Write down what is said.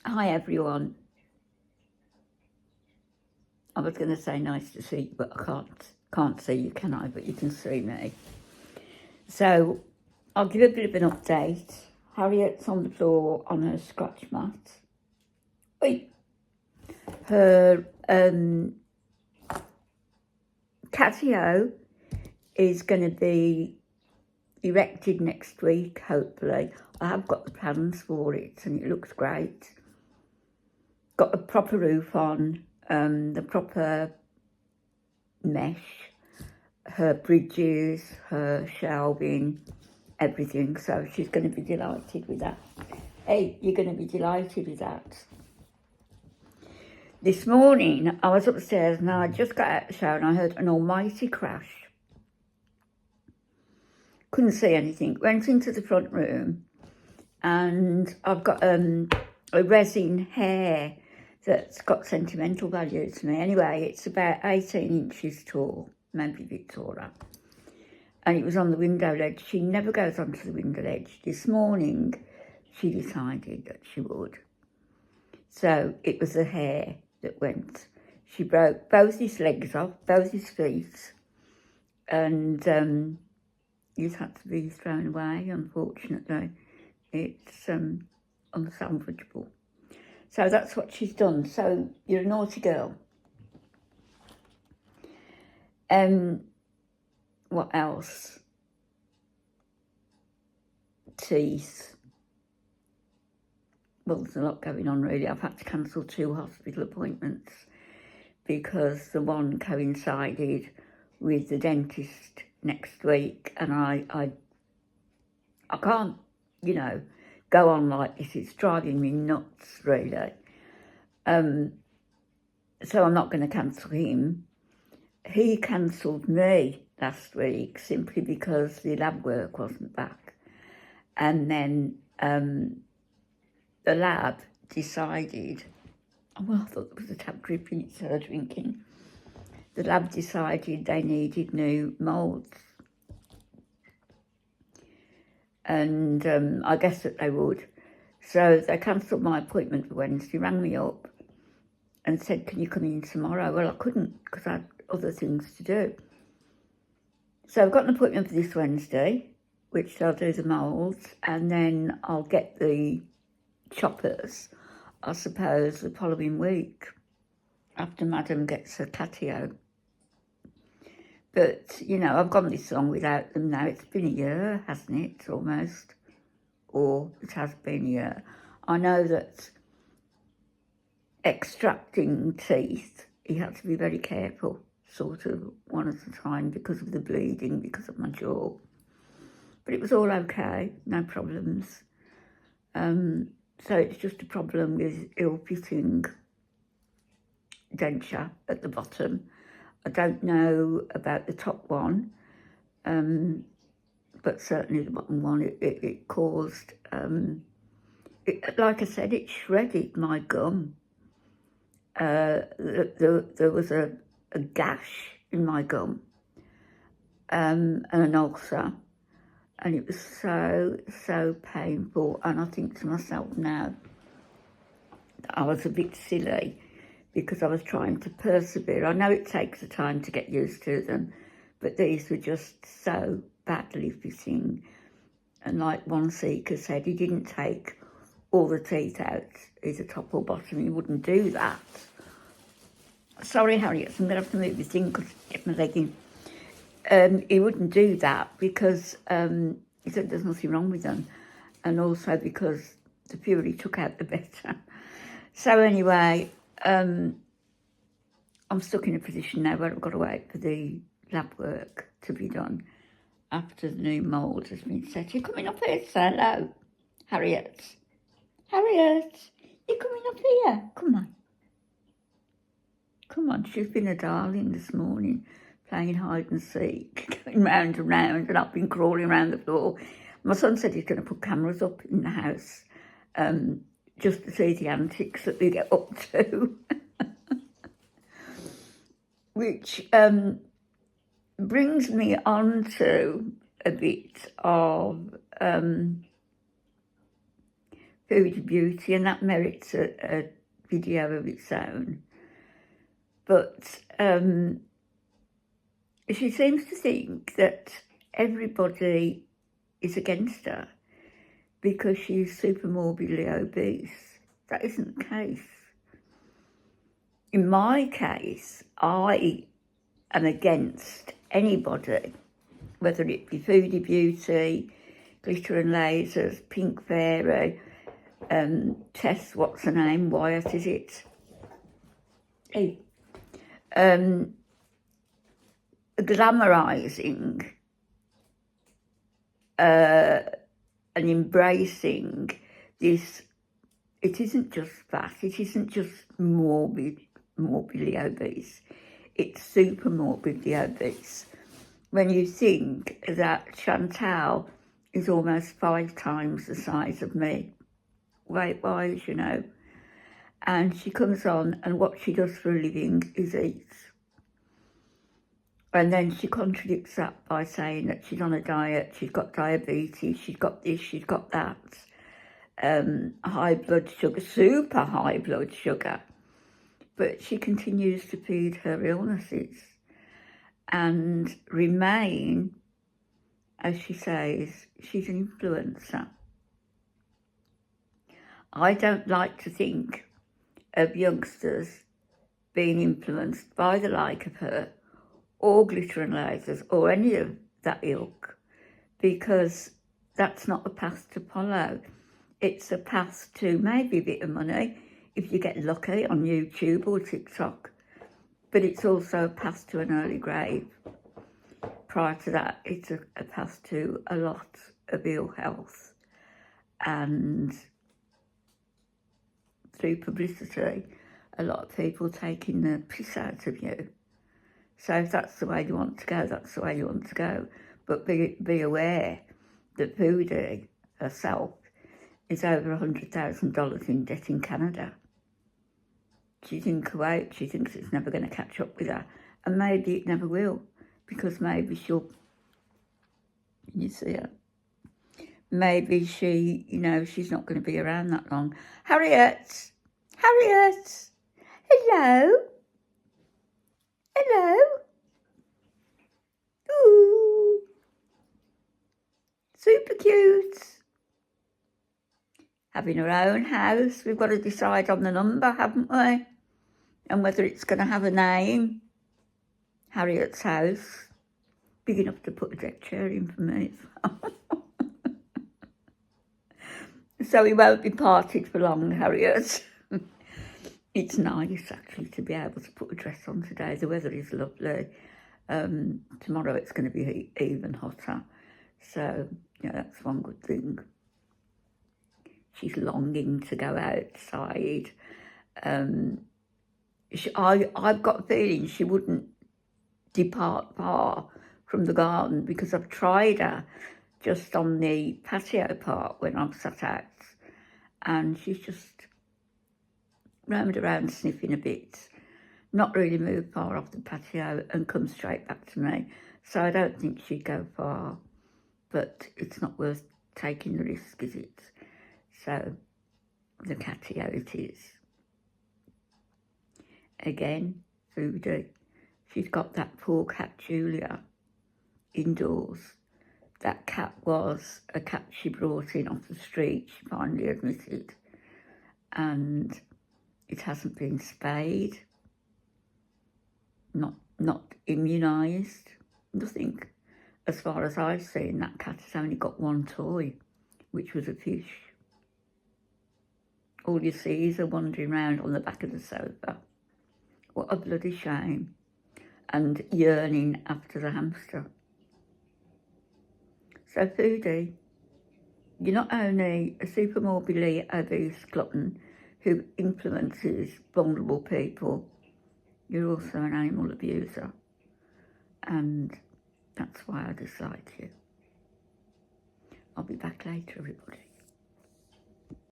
Hi everyone. I was going to say nice to see you, but I can't see you, can I? But you can see me. So I'll give a bit of an update. Harriet's on the floor on her scratch mat. Wait. Her Catio is going to be erected next week, hopefully. I have got the plans for it and it looks great. Got a proper roof on, the proper mesh, her bridges, her shelving, everything. So she's going to be delighted with that. Hey, you're going to be delighted with that. This morning, I was upstairs and I just got out of the shower and I heard an almighty crash. Couldn't see anything. Went into the front room and I've got a resin hair that's got sentimental value to me. Anyway, it's about 18 inches tall, maybe a bit taller. And it was on the window ledge. She never goes onto the window ledge. This morning, she decided that she would. So it was the hair that went. She broke both his legs off, both his feet, and he's had to be thrown away, unfortunately. It's unsalvageable. So that's what she's done. So you're a naughty girl. What else? Teeth. Well, there's a lot going on, really. I've had to cancel 2 hospital appointments because the one coincided with the dentist next week, and I can't, go on like this. It's driving me nuts, really. So I'm not going to cancel him. He cancelled me last week simply because the lab work wasn't back. And then the lab decided, well, I thought there was a tap dripping, it started drinking. The lab decided they needed new moulds. And I guessed that they would. So they cancelled my appointment for Wednesday, rang me up and said, can you come in tomorrow? Well, I couldn't because I had other things to do. So I've got an appointment for this Wednesday, which I'll do the moulds, and then I'll get the choppers, I suppose, the following week after Madam gets her Catio. But, I've gone this long without them now. It's been a year, hasn't it, almost? Or it has been a year. I know that extracting teeth, you have to be very careful, sort of, one at a time, because of the bleeding, because of my jaw. But it was all okay, no problems. So it's just a problem with ill-fitting denture at the bottom. I don't know about the top one, but certainly the bottom one, it caused, like I said, it shredded my gum. There was a gash in my gum and an ulcer, and it was so painful. And I think to myself now that I was a bit silly because I was trying to persevere. I know it takes a time to get used to them, but these were just so badly fitting. And like one seeker said, he didn't take all the teeth out, either top or bottom. He wouldn't do that. Sorry, Harriet, I'm going to have to move this thing because I get my leg in. He wouldn't do that because he said there's nothing wrong with them, and also because the fewer he took out, the better. So anyway, I'm stuck in a position now where I've got to wait for the lab work to be done after the new mould has been set. You're coming up here to say hello, Harriet. Harriet, you're coming up here. Come on. Come on, she's been a darling this morning, playing hide and seek, going round and round, and I've been crawling around the floor. My son said he's going to put cameras up in the house just to see the antics that we get up to. Which brings me on to a bit of Foodie Beauty, and that merits a video of its own. But she seems to think that everybody is against her because she's super morbidly obese. That isn't the case. In my case, I am against anybody, whether it be Foodie Beauty, Glitter and Lasers, Pink Fairy, Tess, what's her name, Wyatt, is it? Hey. Glamorising and embracing this. It isn't just fat, it isn't just morbidly obese, it's super morbidly obese. When you think that Chantal is almost 5 times the size of me, weight-wise, you know, and she comes on and what she does for a living is eat. And then she contradicts that by saying that she's on a diet, she's got diabetes, she's got this, she's got that. High blood sugar, super high blood sugar. But she continues to feed her illnesses and remain, as she says, she's an influencer. I don't like to think of youngsters being influenced by the like of her, or Glitter and Lasers, or any of that ilk, because that's not a path to follow. It's a path to maybe a bit of money, if you get lucky, on YouTube or TikTok, but it's also a path to an early grave. Prior to that, it's a path to a lot of ill health, and through publicity, a lot of people taking the piss out of you. So if that's the way you want to go, that's the way you want to go. But be aware that Foodie herself is over $100,000 in debt in Canada. She's in Kuwait, she thinks it's never going to catch up with her. And maybe it never will, because maybe she'll, you see her, maybe she, you know, she's not going to be around that long. Harriet! Harriet! Hello? Hello? Ooh. Super cute. Having her own house. We've got to decide on the number, haven't we? And whether it's going to have a name. Harriet's house. Big enough to put a deck chair in for me. So we won't be parted for long, Harriet. It's nice, actually, to be able to put a dress on today. The weather is lovely. Tomorrow it's going to be even hotter. So, yeah, that's one good thing. She's longing to go outside. I've got a feeling she wouldn't depart far from the garden, because I've tried her just on the patio part when I've sat out, and she's just roamed around sniffing a bit, not really moved far off the patio and come straight back to me. So I don't think she'd go far, but it's not worth taking the risk, is it? So the Catio it is. Again, Foodie. She's got that poor cat Julia indoors. That cat was a cat she brought in off the street, she finally admitted. And it hasn't been spayed, not immunised, nothing. As far as I've seen, that cat has only got one toy, which was a fish. All you see is her wandering around on the back of the sofa. What a bloody shame. And yearning after the hamster. So Foodie, you're not only a super morbidly obese glutton who influences vulnerable people, you're also an animal abuser. And that's why I dislike you. I'll be back later, everybody.